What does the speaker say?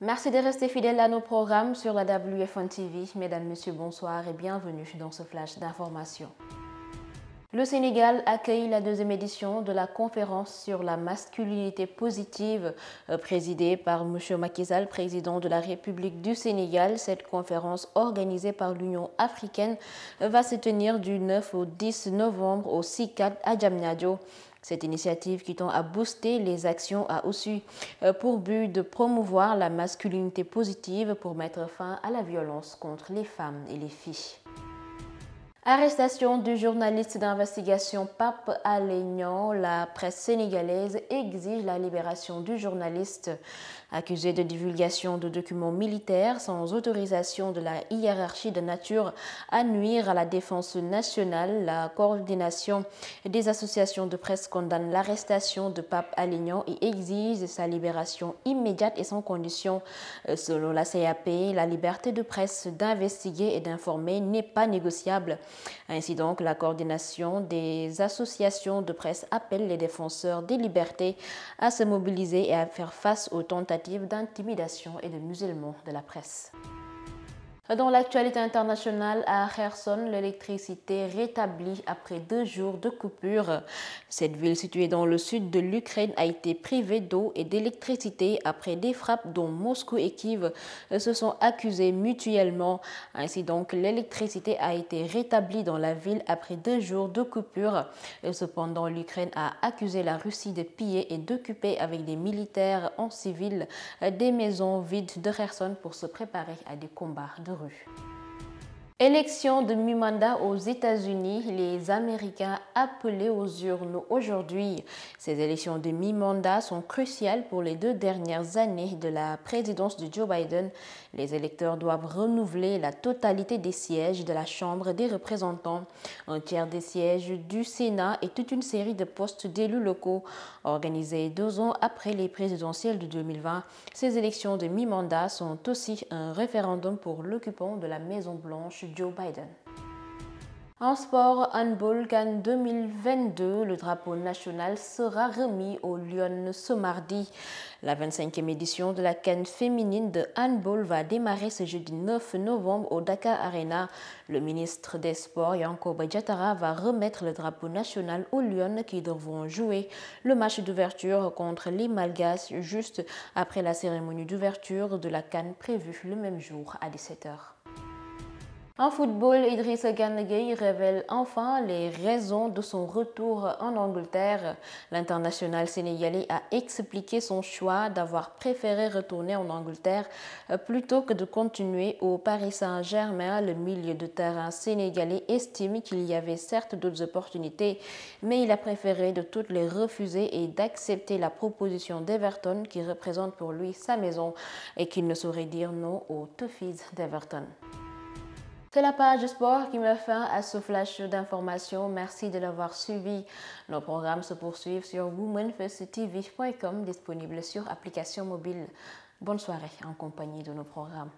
Merci de rester fidèles à nos programmes sur la WF1 TV. Mesdames, Messieurs, bonsoir et bienvenue dans ce flash d'information. Le Sénégal accueille la deuxième édition de la conférence sur la masculinité positive présidée par M. Macky Sall, président de la République du Sénégal. Cette conférence organisée par l'Union africaine va se tenir du 9 au 10 novembre au CICAD à Diamniadio. Cette initiative qui tend à booster les actions a aussi pour but de promouvoir la masculinité positive pour mettre fin à la violence contre les femmes et les filles. Arrestation du journaliste d'investigation Pape Alé Niang. La presse sénégalaise exige la libération du journaliste accusé de divulgation de documents militaires sans autorisation de la hiérarchie de nature à nuire à la défense nationale. La coordination des associations de presse condamne l'arrestation de Pape Alé Niang et exige sa libération immédiate et sans condition. Selon la CAP, la liberté de presse d'investiguer et d'informer n'est pas négociable. Ainsi donc, la coordination des associations de presse appelle les défenseurs des libertés à se mobiliser et à faire face aux tentatives d'intimidation et de musulmans de la presse. Dans l'actualité internationale, à Kherson, l'électricité rétablie après 2 jours de coupure. Cette ville située dans le sud de l'Ukraine a été privée d'eau et d'électricité après des frappes dont Moscou et Kiev se sont accusés mutuellement. Ainsi donc, l'électricité a été rétablie dans la ville après 2 jours de coupure. Cependant, l'Ukraine a accusé la Russie de piller et d'occuper avec des militaires en civil des maisons vides de Kherson pour se préparer à des combats de rue. Élection de mi-mandat aux États-Unis, les Américains appelés aux urnes aujourd'hui. Ces élections de mi-mandat sont cruciales pour les 2 dernières années de la présidence de Joe Biden. Les électeurs doivent renouveler la totalité des sièges de la Chambre des représentants, un tiers des sièges du Sénat et toute une série de postes d'élus locaux. Organisées 2 ans après les présidentielles de 2020, ces élections de mi-mandat sont aussi un référendum pour l'occupant de la Maison-Blanche, Joe Biden. En sport, handball CAN 2022, le drapeau national sera remis aux Lyon ce mardi. La 25e édition de la CAN féminine de handball va démarrer ce jeudi 9 novembre au Dakar Arena. Le ministre des Sports, Yankhoba Diattara, va remettre le drapeau national aux Lyon qui devront jouer le match d'ouverture contre les Malgaches juste après la cérémonie d'ouverture de la CAN prévue le même jour à 17 h. En football, Idrissa Gana Gueye révèle enfin les raisons de son retour en Angleterre. L'international sénégalais a expliqué son choix d'avoir préféré retourner en Angleterre plutôt que de continuer au Paris Saint-Germain. Le milieu de terrain sénégalais estime qu'il y avait certes d'autres opportunités, mais il a préféré de toutes les refuser et d'accepter la proposition d'Everton qui représente pour lui sa maison et qu'il ne saurait dire non aux Toffees d'Everton. C'est la page sport qui met fin à ce flash d'information. Merci de l'avoir suivi. Nos programmes se poursuivent sur womenfirst.tv.com, disponible sur application mobile. Bonne soirée en compagnie de nos programmes.